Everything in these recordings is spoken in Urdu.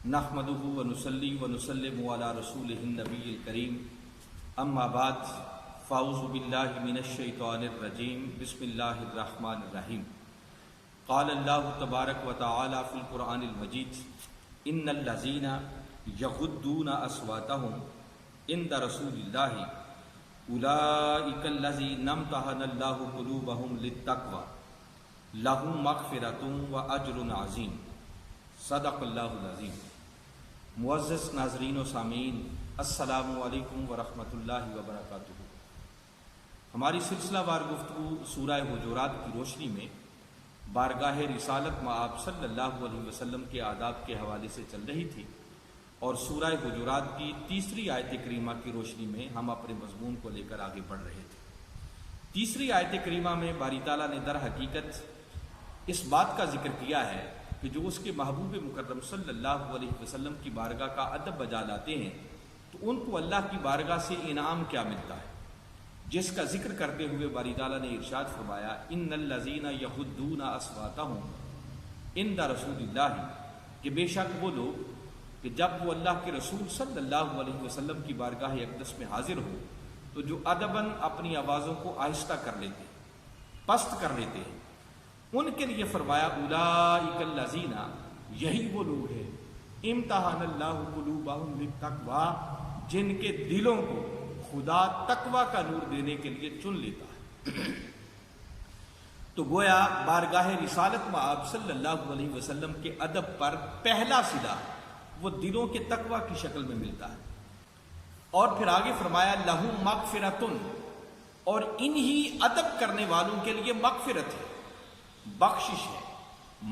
نحمدہ ونصلی ونسلم علی رسولہ النبی الکریم اما بعد فاعوذ باللہ من الشیطان الرجیم بسم اللہ الرحمن الرحیم قال اللہ تبارک و تعالی فی القرآن المجید ان الذین یغضون اصواتهم عند رسول اللہ اولئک الذین امتحن اللہ قلوبهم للتقوی لہم مغفرۃ واجر عظیم صدق اللہ العظیم۔ معزز ناظرین و سامعین، السلام علیکم ورحمۃ اللہ وبرکاتہ۔ ہماری سلسلہ وار گفتگو سورہ حجرات کی روشنی میں بارگاہ رسالت مآب صلی اللہ علیہ وسلم کے آداب کے حوالے سے چل رہی تھی، اور سورہ حجرات کی تیسری آیت کریمہ کی روشنی میں ہم اپنے مضمون کو لے کر آگے بڑھ رہے تھے۔ تیسری آیت کریمہ میں باری تعالیٰ نے در حقیقت اس بات کا ذکر کیا ہے کہ جو اس کے محبوب مکرم صلی اللہ علیہ وسلم کی بارگاہ کا ادب بجا لاتے ہیں تو ان کو اللہ کی بارگاہ سے انعام کیا ملتا ہے، جس کا ذکر کرتے ہوئے باری تعالیٰ نے ارشاد فرمایا ان الذین یغضون اصواتهم عند رسول اللہ، کہ بے شک وہ لوگ کہ جب وہ اللہ کے رسول صلی اللہ علیہ وسلم کی بارگاہ اقدس میں حاضر ہو تو جو ادباً اپنی آوازوں کو آہستہ کر لیتے ہیں، پست کر لیتے ہیں، ان کے لیے فرمایا اولئک الذین، یہی وہ لوگ ہیں امتحن اللہ قلوبہم للتقوی، جن کے دلوں کو خدا تقوی کا نور دینے کے لیے چن لیتا ہے۔ تو گویا بارگاہ رسالت مآب صلی اللہ علیہ وسلم کے ادب پر پہلا صلہ وہ دلوں کے تقوی کی شکل میں ملتا ہے، اور پھر آگے فرمایا لہم مغفرۃ، اور انہی ادب کرنے والوں کے لیے مغفرت ہے، بخشش ہے،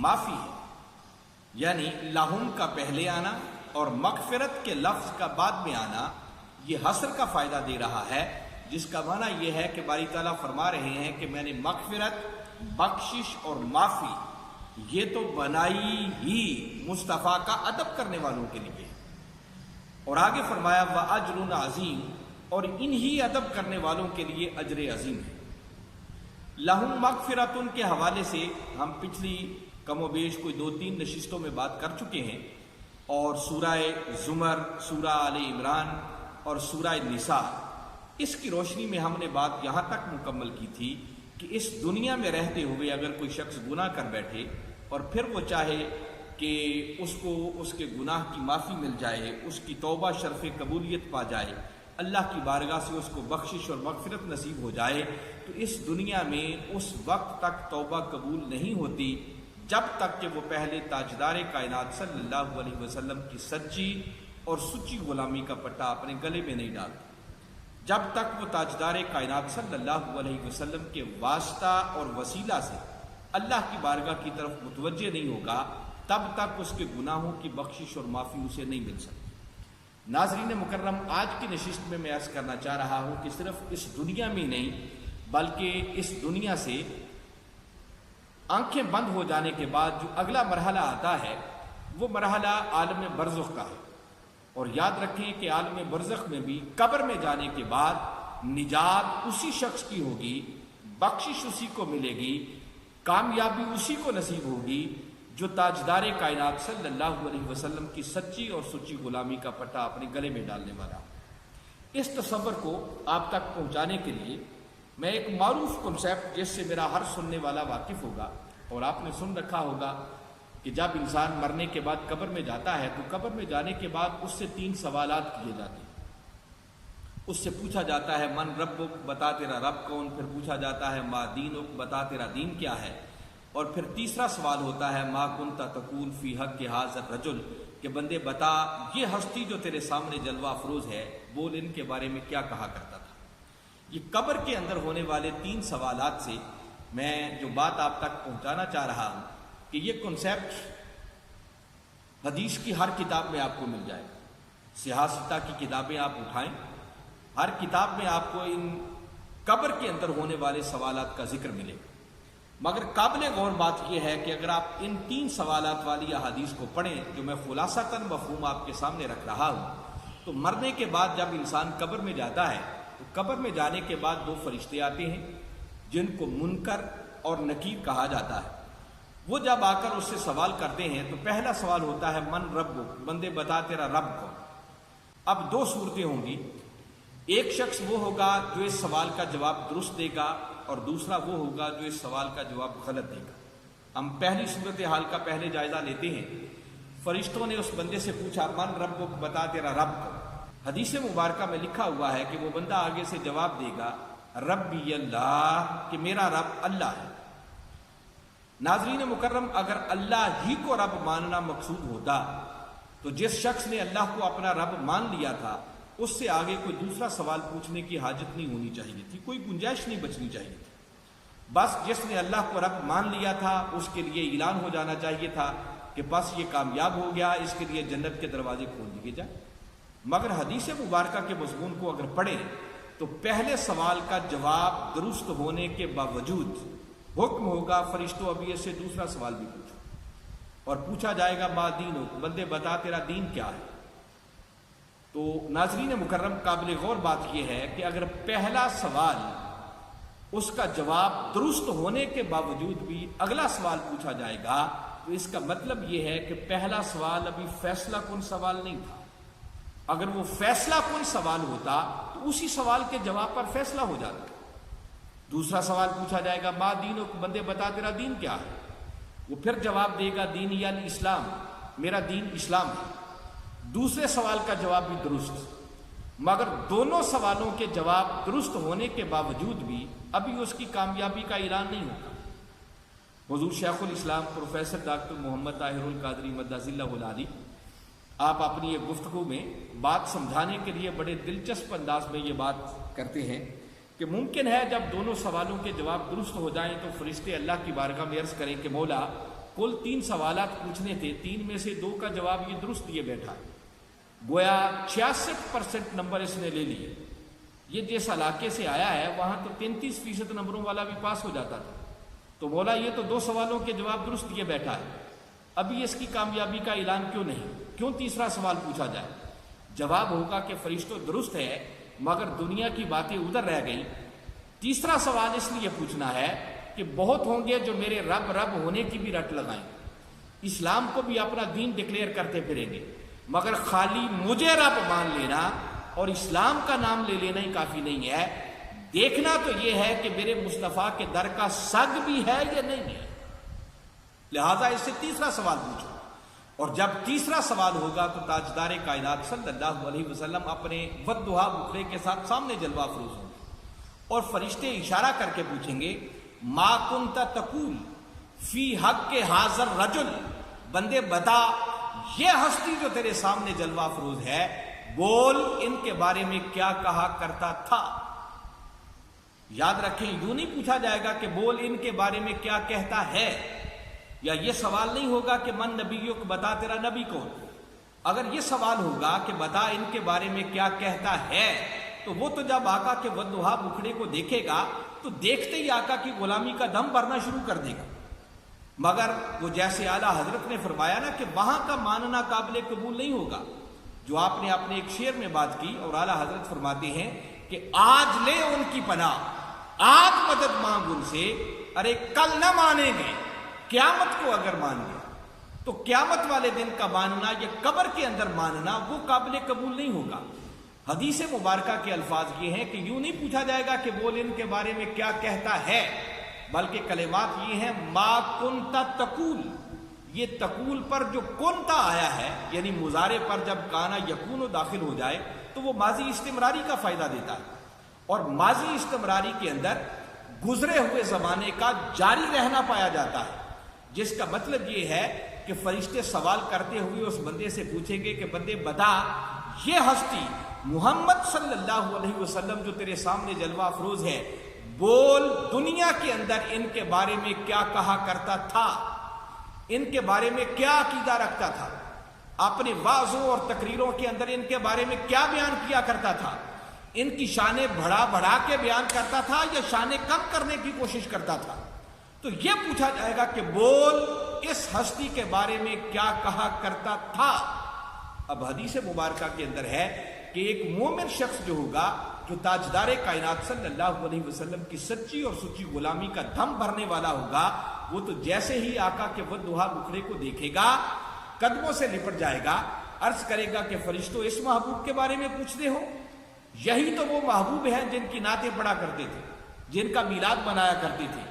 معافی ہے۔ یعنی لہم کا پہلے آنا اور مغفرت کے لفظ کا بعد میں آنا یہ حصر کا فائدہ دے رہا ہے، جس کا معنی یہ ہے کہ باری تعالیٰ فرما رہے ہیں کہ میں نے مغفرت، بخشش اور معافی یہ تو بنائی ہی مصطفیٰ کا ادب کرنے والوں کے لیے، اور آگے فرمایا وَأَجْرٌ عظیم، اور انہی ادب کرنے والوں کے لیے اجر عظیم ہے۔ لہم مغفرۃ کے حوالے سے ہم پچھلی کم و بیش کوئی 2-3 نشستوں میں بات کر چکے ہیں، اور سورہ زمر، سورہ آل عمران اور سورہ نساء، اس کی روشنی میں ہم نے بات یہاں تک مکمل کی تھی کہ اس دنیا میں رہتے ہوئے اگر کوئی شخص گناہ کر بیٹھے اور پھر وہ چاہے کہ اس کو اس کے گناہ کی معافی مل جائے، اس کی توبہ شرف قبولیت پا جائے، اللہ کی بارگاہ سے اس کو بخشش اور مغفرت نصیب ہو جائے، تو اس دنیا میں اس وقت تک توبہ قبول نہیں ہوتی جب تک کہ وہ پہلے تاجدار کائنات صلی اللہ علیہ وسلم کی سچی اور سچی غلامی کا پٹا اپنے گلے میں نہیں ڈالتا۔ جب تک وہ تاجدار کائنات صلی اللہ علیہ وسلم کے واسطہ اور وسیلہ سے اللہ کی بارگاہ کی طرف متوجہ نہیں ہوگا، تب تک اس کے گناہوں کی بخشش اور معافی اسے نہیں مل سکتی۔ ناظرین مکرم، آج کی نشست میں عرض کرنا چاہ رہا ہوں کہ صرف اس دنیا میں نہیں بلکہ اس دنیا سے آنکھیں بند ہو جانے کے بعد جو اگلا مرحلہ آتا ہے وہ مرحلہ عالم برزخ کا ہے، اور یاد رکھیں کہ عالم برزخ میں بھی قبر میں جانے کے بعد نجات اسی شخص کی ہوگی، بخشش اسی کو ملے گی، کامیابی اسی کو نصیب ہوگی جو تاجدار کائنات صلی اللہ علیہ وسلم کی سچی اور سچی غلامی کا پٹا اپنے گلے میں ڈالنے والا۔ اس تصور کو آپ تک پہنچانے کے لیے میں ایک معروف کنسیپٹ جس سے میرا ہر سننے والا واقف ہوگا، اور آپ نے سن رکھا ہوگا کہ جب انسان مرنے کے بعد قبر میں جاتا ہے تو قبر میں جانے کے بعد اس سے 3 سوالات کیے جاتے ہیں۔ اس سے پوچھا جاتا ہے من ربک، بتا تیرا رب کون، پھر پوچھا جاتا ہے ما دینک، بتا تیرا دین کیا ہے، اور پھر تیسرا سوال ہوتا ہے ما کنت تقول فی حق ھذا الرجل، کہ بندے بتا یہ ہستی جو تیرے سامنے جلوہ افروز ہے، بول ان کے بارے میں کیا کہا کرتا تھا۔ یہ قبر کے اندر ہونے والے 3 سوالات سے میں جو بات آپ تک پہنچانا چاہ رہا ہوں کہ یہ کنسیپٹ حدیث کی ہر کتاب میں آپ کو مل جائے گا۔ سیاستہ کی کتابیں آپ اٹھائیں، ہر کتاب میں آپ کو ان قبر کے اندر ہونے والے سوالات کا ذکر ملے گا۔ مگر قابل غور بات یہ ہے کہ اگر آپ ان 3 سوالات والی احادیث کو پڑھیں جو میں خلاصتاً مفہوم آپ کے سامنے رکھ رہا ہوں، تو مرنے کے بعد جب انسان قبر میں جاتا ہے تو قبر میں جانے کے بعد 2 فرشتے آتے ہیں جن کو منکر اور نکیر کہا جاتا ہے، وہ جب آ کر اس سے سوال کرتے ہیں تو پہلا سوال ہوتا ہے من ربک، بندے بتا تیرا رب کون۔ اب دو صورتیں ہوں گی، ایک شخص وہ ہوگا جو اس سوال کا جواب درست دے گا اور دوسرا وہ ہوگا جو اس سوال کا جواب غلط دے گا۔ ہم پہلی صورتحال کا پہلے جائزہ لیتے ہیں۔ فرشتوں نے اس بندے سے پوچھا من ربک، بتا تیرا رب کون۔ حدیث مبارکہ میں لکھا ہوا ہے کہ وہ بندہ آگے سے جواب دے گا ربی اللہ، کہ میرا رب اللہ ہے۔ ناظرین مکرم، اگر اللہ ہی کو رب ماننا مقصود ہوتا تو جس شخص نے اللہ کو اپنا رب مان لیا تھا اس سے آگے کوئی دوسرا سوال پوچھنے کی حاجت نہیں ہونی چاہیے تھی، کوئی گنجائش نہیں بچنی چاہیے تھی۔ بس جس نے اللہ کو رب مان لیا تھا اس کے لیے اعلان ہو جانا چاہیے تھا کہ بس یہ کامیاب ہو گیا، اس کے لیے جنت کے دروازے کھول دیے جائیں۔ مگر حدیث مبارکہ کے مضمون کو اگر پڑھیں تو پہلے سوال کا جواب درست ہونے کے باوجود حکم ہوگا فرشتوں ابھی اس سے دوسرا سوال بھی پوچھو، اور پوچھا جائے گا ما دینک، بندے بتا تیرا دین کیا ہے۔ تو ناظرین مکرم، قابل غور بات یہ ہے کہ اگر پہلا سوال اس کا جواب درست ہونے کے باوجود بھی اگلا سوال پوچھا جائے گا تو اس کا مطلب یہ ہے کہ پہلا سوال ابھی فیصلہ کن سوال نہیں تھا۔ اگر وہ فیصلہ کن سوال ہوتا تو اسی سوال کے جواب پر فیصلہ ہو جاتا۔ دوسرا سوال پوچھا جائے گا ما دینک، بندے بتا تیرا دین کیا ہے۔ وہ پھر جواب دے گا دین یعنی اسلام، میرا دین اسلام ہے۔ دوسرے سوال کا جواب بھی درست، مگر دونوں سوالوں کے جواب درست ہونے کے باوجود بھی ابھی اس کی کامیابی کا اعلان نہیں ہوگا۔ حضور شیخ الاسلام پروفیسر ڈاکٹر محمد طاہر القادری مدظ اللہ العالی، آپ اپنی ایک گفتگو میں بات سمجھانے کے لیے بڑے دلچسپ انداز میں یہ بات کرتے ہیں کہ ممکن ہے جب دونوں سوالوں کے جواب درست ہو جائیں تو فرشتے اللہ کی بارگاہ میں عرض کریں کہ مولا کل 3 سوالات پوچھنے تھے، 3 میں سے 2 کا جواب یہ درست دیے بیٹھا ہے، گویا 66% نمبر اس نے لے لیے۔ یہ جس علاقے سے آیا ہے وہاں تو 33% نمبروں والا بھی پاس ہو جاتا تھا، تو مولا یہ تو 2 سوالوں کے جواب درست دیے بیٹھا ہے، ابھی اس کی کامیابی کا اعلان کیوں نہیں، کیوں تیسرا سوال پوچھا جائے؟ جواب ہوگا کہ فرشتوں درست ہے مگر دنیا کی باتیں ادھر رہ گئیں، تیسرا سوال اس لیے پوچھنا ہے کہ بہت ہوں گے جو میرے رب رب ہونے کی بھی رٹ لگائیں، اسلام کو بھی اپنا دین ڈکلیئر کرتے پھریں گے، مگر خالی مجھے رب مان لینا اور اسلام کا نام لے لینا ہی کافی نہیں ہے، دیکھنا تو یہ ہے کہ میرے مصطفیٰ کے در کا سگ بھی ہے یا نہیں ہے۔ لہذا اس سے تیسرا سوال پوچھو، اور جب تیسرا سوال ہوگا تو تاجدار کائنات صلی اللہ علیہ وسلم اپنے والضحیٰ بکھرے کے ساتھ سامنے جلوہ افروز ہوں گے اور فرشتے اشارہ کر کے پوچھیں گے ما کنت تقول فی حق حاضر رجل، بندے بتا یہ ہستی جو تیرے سامنے جلوہ افروز ہے بول ان کے بارے میں کیا کہا کرتا تھا۔ یاد رکھیں یوں نہیں پوچھا جائے گا کہ بول ان کے بارے میں کیا کہتا ہے، یا یہ سوال نہیں ہوگا کہ من نبیک، بتا تیرا نبی کون۔ اگر یہ سوال ہوگا کہ بتا ان کے بارے میں کیا کہتا ہے تو وہ تو جب آقا کے والضحیٰ بکھڑے کو دیکھے گا تو دیکھتے ہی آقا کی غلامی کا دم بھرنا شروع کر دے گا، مگر وہ جیسے اعلیٰ حضرت نے فرمایا نا کہ وہاں کا ماننا قابل قبول نہیں ہوگا، جو آپ نے اپنے ایک شعر میں بات کی، اور اعلیٰ حضرت فرماتے ہیں کہ آج لے ان کی پناہ، آج مدد مانگ ان سے، ارے کل نہ مانیں گے، قیامت کو اگر مان گیا تو قیامت والے دن کا ماننا یا قبر کے اندر ماننا وہ قابل قبول نہیں ہوگا۔ حدیث مبارکہ کے الفاظ یہ ہیں کہ یوں نہیں پوچھا جائے گا کہ بول ان کے بارے میں کیا کہتا ہے، بلکہ کلمات یہ ہیں ما کنت تقول، یہ تقول پر جو کنتا آیا ہے یعنی مضارع پر جب کانا یکون داخل ہو جائے تو وہ ماضی استمراری کا فائدہ دیتا ہے، اور ماضی استمراری کے اندر گزرے ہوئے زمانے کا جاری رہنا پایا جاتا ہے، جس کا مطلب یہ ہے کہ فرشتے سوال کرتے ہوئے اس بندے سے پوچھیں گے کہ بندے بتا یہ ہستی محمد صلی اللہ علیہ وسلم جو تیرے سامنے جلوہ افروز ہے بول دنیا کے اندر ان کے بارے میں کیا کہا کرتا تھا، ان کے بارے میں کیا عقیدہ رکھتا تھا، اپنے وعظوں اور تقریروں کے اندر ان کے بارے میں کیا بیان کیا کرتا تھا، ان کی شانیں بڑھا بڑھا کے بیان کرتا تھا یا شانیں کم کرنے کی کوشش کرتا تھا۔ تو یہ پوچھا جائے گا کہ بول اس ہستی کے بارے میں کیا کہا کرتا تھا۔ اب حدیث مبارکہ کے اندر ہے کہ ایک مومن شخص جو ہوگا، جو تاجدار کائنات صلی اللہ علیہ وسلم کی سچی اور سچی غلامی کا دم بھرنے والا ہوگا، وہ تو جیسے ہی آقا کے والضحیٰ مکھڑے کو دیکھے گا قدموں سے لپٹ جائے گا، عرض کرے گا کہ فرشتوں اس محبوب کے بارے میں پوچھتے ہو؟ یہی تو وہ محبوب ہیں جن کی نعتیں پڑھا کرتے تھے، جن کا میلاد منایا کرتے تھے،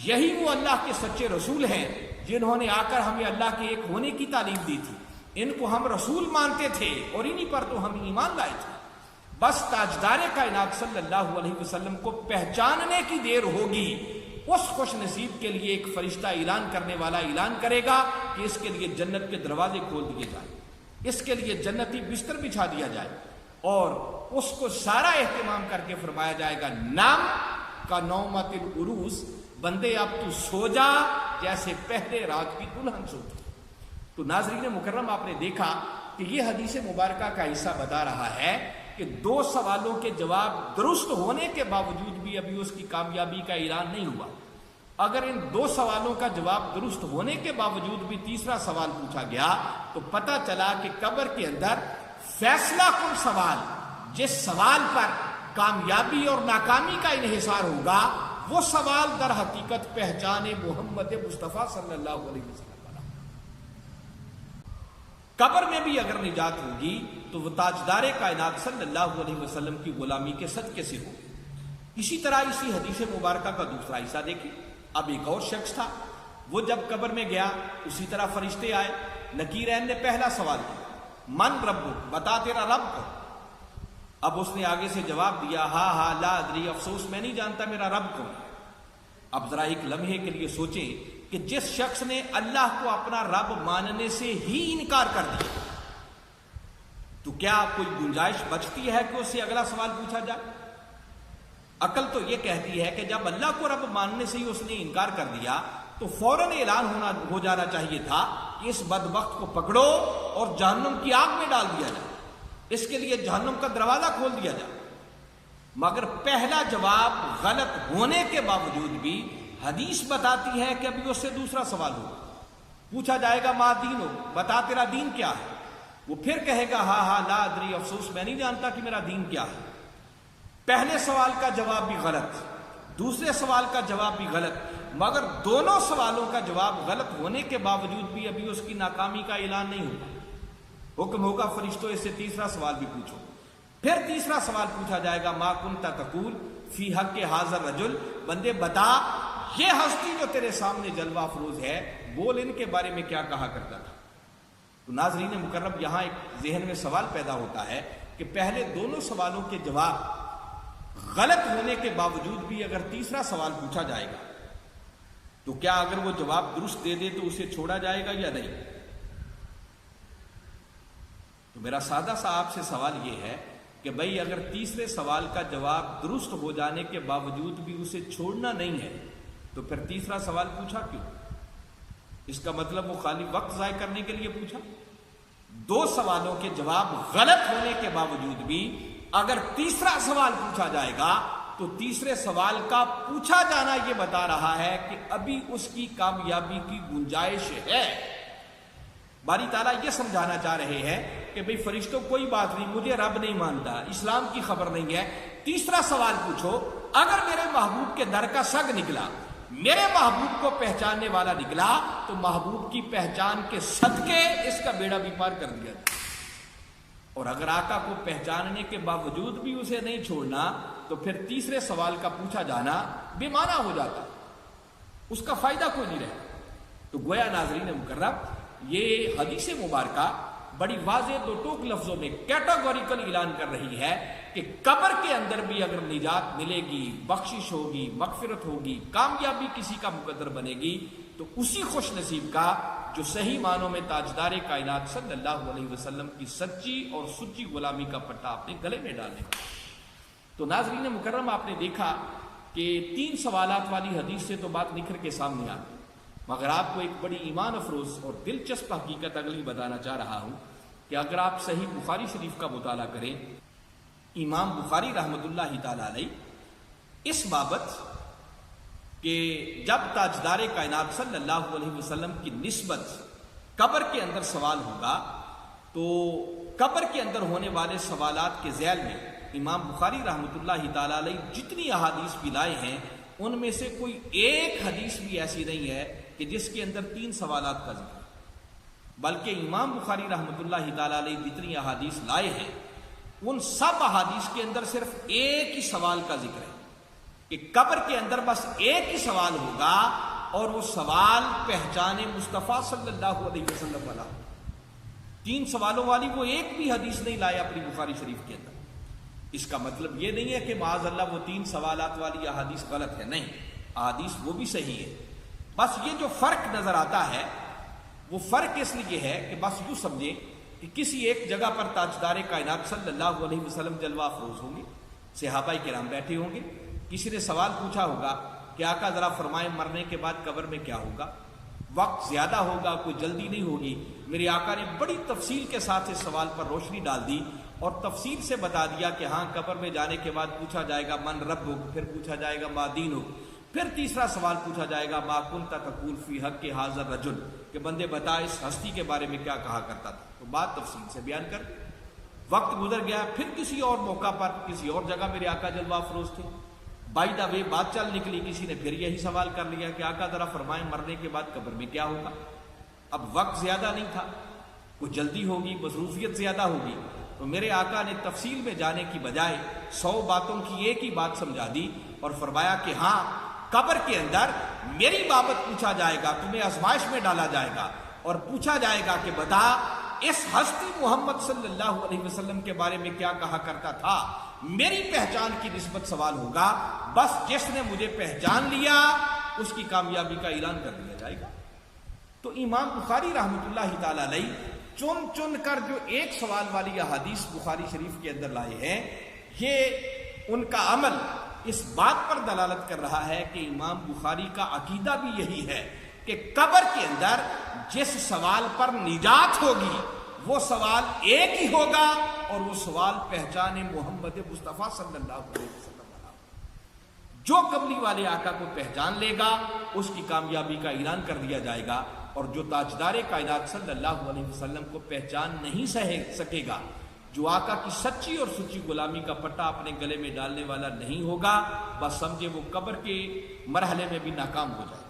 یہی وہ اللہ کے سچے رسول ہیں جنہوں نے آ کر ہمیں اللہ کے ایک ہونے کی تعلیم دی تھی۔ ان کو ہم رسول مانتے تھے اور انہی پر تو ہم ایمان لائے تھے۔ بس تاجدار کائنات صلی اللہ علیہ وسلم کو پہچاننے کی دیر ہوگی، اس خوش نصیب کے لیے ایک فرشتہ اعلان کرنے والا اعلان کرے گا کہ اس کے لیے جنت کے دروازے کھول دیے جائیں، اس کے لیے جنتی بستر بچھا دیا جائے، اور اس کو سارا اہتمام کر کے فرمایا جائے گا نام کا نومت العروس، بندے اب تو سو جا جیسے پہلے رات کی دلہن سوتی۔ تو ناظرین مکرم، آپ نے دیکھا کہ یہ حدیث مبارکہ کا حصہ بتا رہا ہے کہ 2 سوالوں کے جواب درست ہونے کے باوجود بھی ابھی اس کی کامیابی کا اعلان نہیں ہوا۔ اگر ان 2 سوالوں کا جواب درست ہونے کے باوجود بھی تیسرا سوال پوچھا گیا تو پتہ چلا کہ قبر کے اندر فیصلہ کن سوال، جس سوال پر کامیابی اور ناکامی کا انحصار ہوگا، وہ سوال در حقیقت پہچان محمد مصطفیٰ صلی اللہ علیہ وسلم۔ قبر میں بھی اگر نجات ہوگی تو وہ تاجدار کائنات صلی اللہ علیہ وسلم کی غلامی کے صدقے سے ہوگی۔ اسی طرح اسی حدیث مبارکہ کا دوسرا حصہ دیکھیں۔ اب ایک اور شخص تھا، وہ جب قبر میں گیا اسی طرح فرشتے آئے، نکیرین نے پہلا سوال کیا، من ربک، بتا تیرا رب کون؟ اب اس نے آگے سے جواب دیا، ہاں لا ادری، افسوس میں نہیں جانتا میرا رب کون ہے۔ اب ذرا ایک لمحے کے لیے سوچیں کہ جس شخص نے اللہ کو اپنا رب ماننے سے ہی انکار کر دیا، تو کیا کوئی گنجائش بچتی ہے کہ اس سے اگلا سوال پوچھا جائے؟ عقل تو یہ کہتی ہے کہ جب اللہ کو رب ماننے سے ہی اس نے انکار کر دیا تو فوراً اعلان ہو جانا چاہیے تھا کہ اس بدبخت کو پکڑو اور جہنم کی آگ میں ڈال دیا جائے، اس کے لیے جہنم کا دروازہ کھول دیا جائے۔ مگر پہلا جواب غلط ہونے کے باوجود بھی حدیث بتاتی ہے کہ ابھی اس سے دوسرا سوال ہوگا، پوچھا جائے گا ما دین ہو، بتا تیرا دین کیا ہے؟ وہ پھر کہے گا ہاں لا ادری، افسوس میں نہیں جانتا کہ میرا دین کیا ہے۔ پہلے سوال کا جواب بھی غلط، دوسرے سوال کا جواب بھی غلط، مگر دونوں سوالوں کا جواب غلط ہونے کے باوجود بھی ابھی اس کی ناکامی کا اعلان نہیں ہوگا۔ حکم ہوگا فرشتوں اس سے تیسرا سوال بھی پوچھو۔ پھر تیسرا سوال پوچھا جائے گا ما کنت تقول فی حق حاضر رجل، بندے بتا یہ ہستی جو تیرے سامنے جلوہ افروز ہے، بول ان کے بارے میں کیا کہا کرتا تھا۔ تو ناظرین مکرم، یہاں ایک ذہن میں سوال پیدا ہوتا ہے کہ پہلے دونوں سوالوں کے جواب غلط ہونے کے باوجود بھی اگر تیسرا سوال پوچھا جائے گا تو کیا اگر وہ جواب درست دے دے تو اسے چھوڑا جائے گا یا نہیں؟ تو میرا سادہ سا آپ سے سوال یہ ہے کہ بھئی اگر تیسرے سوال کا جواب درست ہو جانے کے باوجود بھی اسے چھوڑنا نہیں ہے تو پھر تیسرا سوال پوچھا کیوں؟ اس کا مطلب وہ خالی وقت ضائع کرنے کے لیے پوچھا؟ 2 سوالوں کے جواب غلط ہونے کے باوجود بھی اگر تیسرا سوال پوچھا جائے گا تو تیسرے سوال کا پوچھا جانا یہ بتا رہا ہے کہ ابھی اس کی کامیابی کی گنجائش ہے۔ باری تعالیٰ یہ سمجھانا چاہ رہے ہیں کہ بھئی فرشتوں کوئی بات نہیں، مجھے رب نہیں مانتا، اسلام کی خبر نہیں ہے، تیسرا سوال پوچھو، اگر میرے محبوب کے در کا سگ نکلا، میرے محبوب کو پہچاننے والا نکلا تو محبوب کی پہچان کے صدقے اس کا بیڑا بھی پار کر دیا جائے۔ اور اگر آقا کو پہچاننے کے باوجود بھی اسے نہیں چھوڑنا تو پھر تیسرے سوال کا پوچھا جانا بے معنی ہو جاتا، اس کا فائدہ کوئی نہیں رہتا۔ تو گویا ناظرین مکرم، یہ حدیث مبارکہ بڑی واضح 2 ٹوک لفظوں میں کیٹاگوریکل اعلان کر رہی ہے کہ قبر کے اندر بھی اگر نجات ملے گی، بخشش ہوگی، مغفرت ہوگی، کامیابی کسی کا مقدر بنے گی تو اسی خوش نصیب کا جو صحیح معنوں میں تاجدار کائنات صلی اللہ علیہ وسلم کی سچی اور سچی غلامی کا پٹا اپنے گلے میں ڈالنے کا۔ تو ناظرین مکرم، آپ نے دیکھا کہ 3 سوالات والی حدیث سے تو بات نکھر کے سامنے آتی، مگر آپ کو ایک بڑی ایمان افروز اور دلچسپ حقیقت اگلی بتانا چاہ رہا ہوں کہ اگر آپ صحیح بخاری شریف کا مطالعہ کریں، امام بخاری رحمۃ اللہ تعالی علیہ اس بابت کہ جب تاجدار کائنات صلی اللہ علیہ وسلم کی نسبت قبر کے اندر سوال ہوگا تو قبر کے اندر ہونے والے سوالات کے ذیل میں امام بخاری رحمۃ اللہ تعالی علیہ جتنی احادیث بھی لائے ہیں ان میں سے کوئی ایک حدیث بھی ایسی نہیں ہے کہ جس کے اندر 3 سوالات کا ذکر ہے، بلکہ امام بخاری رحمۃ اللہ تعالیٰ علیہ جتنی احادیث لائے ہیں ان سب احادیث کے اندر صرف ایک ہی سوال کا ذکر ہے کہ قبر کے اندر بس ایک ہی سوال ہوگا، اور وہ سوال پہچان مصطفیٰ صلی اللہ علیہ وسلم والا۔ 3 سوالوں والی وہ ایک بھی حدیث نہیں لائے اپنی بخاری شریف کے اندر۔ اس کا مطلب یہ نہیں ہے کہ معاذ اللہ وہ 3 سوالات والی احادیث غلط ہے، نہیں، احادیث وہ بھی صحیح ہے۔ بس یہ جو فرق نظر آتا ہے وہ فرق اس لیے ہے کہ بس یوں سمجھیں کہ کسی ایک جگہ پر تاجدار کائنات صلی اللہ علیہ وسلم جلوہ افروز ہوں گے، صحابہ کرام بیٹھے ہوں گے، کسی نے سوال پوچھا ہوگا کہ آقا ذرا فرمائیں مرنے کے بعد قبر میں کیا ہوگا، وقت زیادہ ہوگا، کوئی جلدی نہیں ہوگی۔ میرے آقا نے بڑی تفصیل کے ساتھ اس سوال پر روشنی ڈال دی اور تفصیل سے بتا دیا کہ ہاں قبر میں جانے کے بعد پوچھا جائے گا من ربک، پھر پوچھا جائے گا ما دینک، پھر تیسرا سوال پوچھا جائے گا ما کنت تقول فی حق ھذا الرجل، کہ بندے بتا اس ہستی کے بارے میں کیا کہا کرتا تھا، تو بات تفصیل سے بیان کر۔ وقت گزر گیا، پھر کسی اور موقع پر کسی اور جگہ میرے آقا جلوہ افروز تھے، بائی دا وے بات چل نکلی، کسی نے پھر یہی سوال کر لیا کہ آقا ذرا فرمائیں مرنے کے بعد قبر میں کیا ہوگا۔ اب وقت زیادہ نہیں تھا، کوئی جلدی ہوگی، مصروفیت زیادہ ہوگی، تو میرے آقا نے تفصیل میں جانے کی بجائے 100 باتوں کی ایک ہی بات سمجھا دی اور فرمایا کہ ہاں قبر کے اندر میری بابت پوچھا جائے گا، تمہیں آزمائش میں ڈالا جائے گا اور پوچھا جائے گا کہ بتا اس ہستی محمد صلی اللہ علیہ وسلم کے بارے میں کیا کہا کرتا تھا۔ میری پہچان کی نسبت سوال ہوگا، بس جس نے مجھے پہچان لیا اس کی کامیابی کا اعلان کر دیا جائے گا۔ تو امام بخاری رحمۃ اللہ تعالی علیہ چن چن کر جو ایک سوال والی احادیث بخاری شریف کے اندر لائے ہیں، یہ ان کا عمل اس بات پر دلالت کر رہا ہے کہ امام بخاری کا عقیدہ بھی یہی ہے کہ قبر کے اندر جس سوال پر نجات ہوگی وہ سوال ایک ہی ہوگا، اور وہ سوال پہچان محمد مصطفیٰ صلی اللہ علیہ وسلم والا۔ جو قبلی والے آقا کو پہچان لے گا اس کی کامیابی کا اعلان کر دیا جائے گا، اور جو تاجدار کائنات صلی اللہ علیہ وسلم کو پہچان نہیں سکے گا، جو آقا کی سچی اور سچی غلامی کا پٹا اپنے گلے میں ڈالنے والا نہیں ہوگا، بس سمجھے وہ قبر کے مرحلے میں بھی ناکام ہو جائے گا۔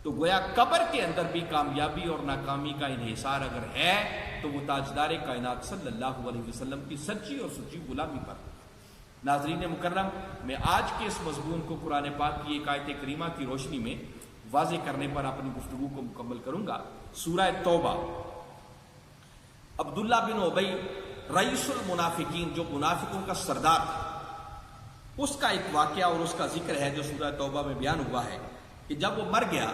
تو گویا قبر کے اندر بھی کامیابی اور ناکامی کا انحصار اگر ہے تو وہ تاجدار کائنات صلی اللہ علیہ وسلم کی سچی اور سچی غلامی پر۔ ناظرین مکرم، میں آج کے اس مضمون کو قرآن پاک کی ایک آیت کریمہ کی روشنی میں واضح کرنے پر اپنی گفتگو کو مکمل کروں گا۔ سورہ توبہ، عبداللہ بن ابی رئیس المنافقین، جو منافقوں کا سردار تھا، اس کا ایک واقعہ اور اس کا ذکر ہے جو سورہ توبہ میں بیان ہوا ہے کہ جب وہ مر گیا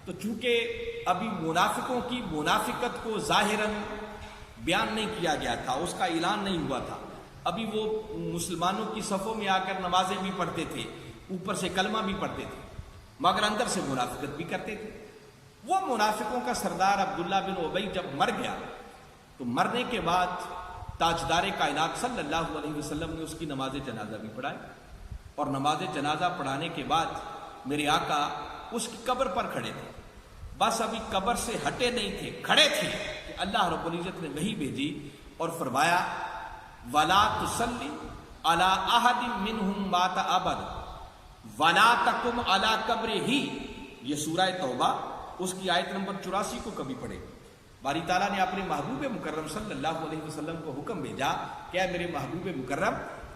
تو چونکہ ابھی منافقوں کی منافقت کو ظاہراً بیان نہیں کیا گیا تھا، اس کا اعلان نہیں ہوا تھا، ابھی وہ مسلمانوں کی صفوں میں آ کر نمازیں بھی پڑھتے تھے، اوپر سے کلمہ بھی پڑھتے تھے، مگر اندر سے منافقت بھی کرتے تھے۔ وہ منافقوں کا سردار عبداللہ بن ابی جب مر گیا تو مرنے کے بعد تاجدار کائنات صلی اللہ علیہ وسلم نے اس کی نماز جنازہ بھی پڑھائی، اور نماز جنازہ پڑھانے کے بعد میرے آقا اس کی قبر پر کھڑے تھے، بس ابھی قبر سے ہٹے نہیں تھے، کھڑے تھے کہ اللہ رب العزت نے وحی بھیجی اور فرمایا وَلَا تُصَلِّ عَلَىٰ أَحَدٍ مِّنْهُمْ مَاتَ أَبَدًا وَلَا تَقُمْ عَلَىٰ قَبْرِهِ۔ یہ سورہ توبہ اس کی آیت نمبر 84 کو کبھی پڑھے۔ باری تعالیٰ نے اپنے محبوب مکرم صلی اللہ علیہ وسلم کو حکم بھیجا کہ اے میرے محبوب مکرم،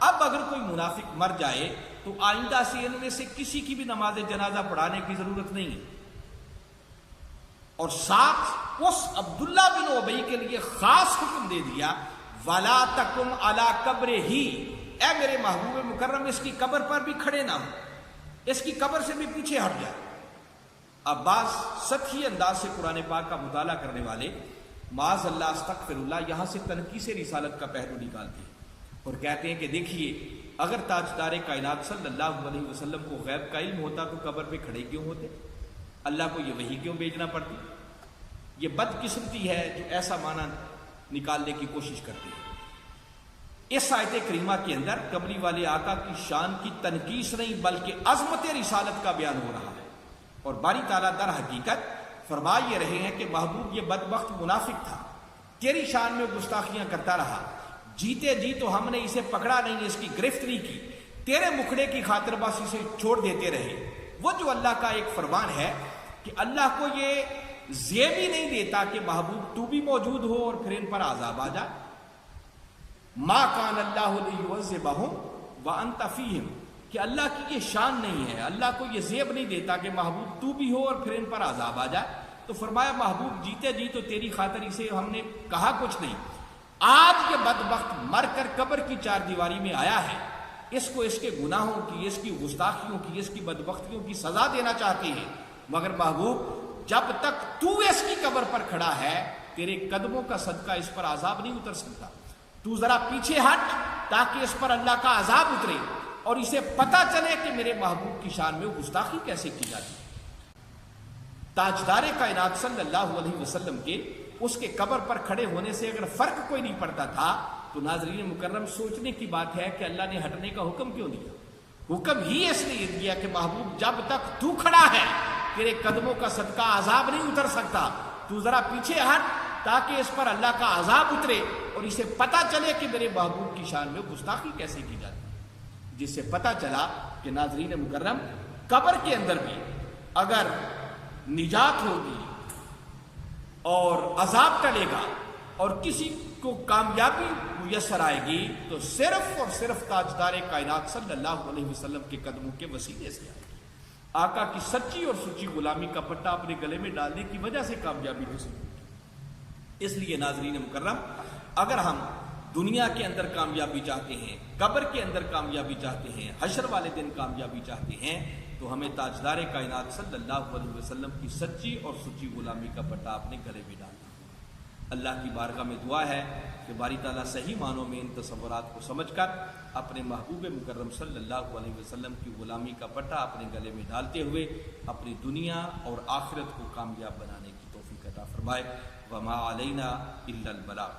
اب اگر کوئی منافق مر جائے تو آئندہ سے ان میں سے کسی کی بھی نماز جنازہ پڑھانے کی ضرورت نہیں ہے، اور ساتھ اس عبداللہ بن ابی کے لیے خاص حکم دے دیا وَلَا تَقُمْ عَلَىٰ قَبْرِهِ، اے میرے محبوب مکرم اس کی قبر پر بھی کھڑے نہ ہو، اس کی قبر سے بھی پیچھے ہٹ جائے۔ اب بعض سطحی انداز سے قرآن پاک کا مطالعہ کرنے والے معاذ اللہ استغفر اللہ یہاں سے تنقیص رسالت کا پہلو نکالتے ہیں اور کہتے ہیں کہ دیکھیے اگر تاجدار کائنات صلی اللہ علیہ وسلم کو غیب کا علم ہوتا تو قبر پہ کھڑے کیوں ہوتے، اللہ کو یہ وحی کیوں بھیجنا پڑتی؟ یہ بدقسمتی ہے جو ایسا معنی نکالنے کی کوشش کرتی ہے۔ اس آیت کریمہ کے اندر قبلی والے آقا کی شان کی تنقیص نہیں بلکہ عظمت رسالت کا بیان ہو رہا ہے، اور باری تعالیٰ در حقیقت فرما یہ رہے ہیں کہ محبوب یہ بدبخت منافق تھا، تیری شان میں گستاخیاں کرتا رہا، جیتے جی تو ہم نے اسے پکڑا نہیں، اس کی گرفت نہیں کی، تیرے مکھڑے کی خاطر بس اسے چھوڑ دیتے رہے۔ وہ جو اللہ کا ایک فرمان ہے کہ اللہ کو یہ زیب ہی نہیں دیتا کہ محبوب تو بھی موجود ہو اور پھر ان پر عذاب آ جائے. ما کان اللہ لیعذبہم وانت فیہم، کہ اللہ کی یہ شان نہیں ہے، اللہ کو یہ زیب نہیں دیتا کہ محبوب تو بھی ہو اور پھر ان پر عذاب آ جائے. تو فرمایا محبوب جیتے جی تو تیری خاطر اسے ہم نے کہا کچھ نہیں، آج یہ بدبخت مر کر قبر کی چار دیواری میں آیا ہے، اس کو اس کے گناہوں کی، اس کی گستاخیوں کی، اس کی بدبختیوں کی سزا دینا چاہتے ہیں، مگر محبوب جب تک تو اس کی قبر پر کھڑا ہے تیرے قدموں کا صدقہ اس پر عذاب نہیں اتر سکتا. تو ذرا پیچھے ہٹ تاکہ اس پر اللہ کا عذاب اترے اور اسے پتہ چلے کہ میرے محبوب کی شان میں گستاخی کیسے کی جاتی ہے. تاجدار کائنات صلی اللہ علیہ وسلم کے اس کے قبر پر کھڑے ہونے سے اگر فرق کوئی نہیں پڑتا تھا تو ناظرین مکرم سوچنے کی بات ہے کہ اللہ نے ہٹنے کا حکم کیوں دیا. حکم ہی اس لیے دیا کہ محبوب جب تک تو کھڑا ہے تیرے قدموں کا صدقہ عذاب نہیں اتر سکتا، تو ذرا پیچھے ہٹ تاکہ اس پر اللہ کا عذاب اترے اور اسے پتہ چلے کہ میرے محبوب کی شان میں گستاخی کیسے کی جاتی ہے. جس سے پتہ چلا کہ ناظرین مکرم قبر کے اندر بھی اگر نجات ہوگی اور عذاب ٹلے گا اور کسی کو کامیابی میسر آئے گی تو صرف اور صرف تاجدار کائنات صلی اللہ علیہ وسلم کے قدموں کے وسیلے سے آئے گی. آقا کی سچی اور سچی غلامی کا پٹا اپنے گلے میں ڈالنے کی وجہ سے کامیابی حاصل ہوگی. اس لیے ناظرین مکرم اگر ہم دنیا کے اندر کامیابی چاہتے ہیں، قبر کے اندر کامیابی چاہتے ہیں، حشر والے دن کامیابی چاہتے ہیں تو ہمیں تاجدار کائنات صلی اللہ علیہ وسلم کی سچی اور سچی غلامی کا پٹا اپنے گلے میں ڈالنا. اللہ کی بارگاہ میں دعا ہے کہ باری تعالیٰ صحیح معنوں میں ان تصورات کو سمجھ کر اپنے محبوب مکرم صلی اللہ علیہ وسلم کی غلامی کا پٹا اپنے گلے میں ڈالتے ہوئے اپنی دنیا اور آخرت کو کامیاب بنانے کی توفیق عطا فرمائے. وما علینا الا البلاغ.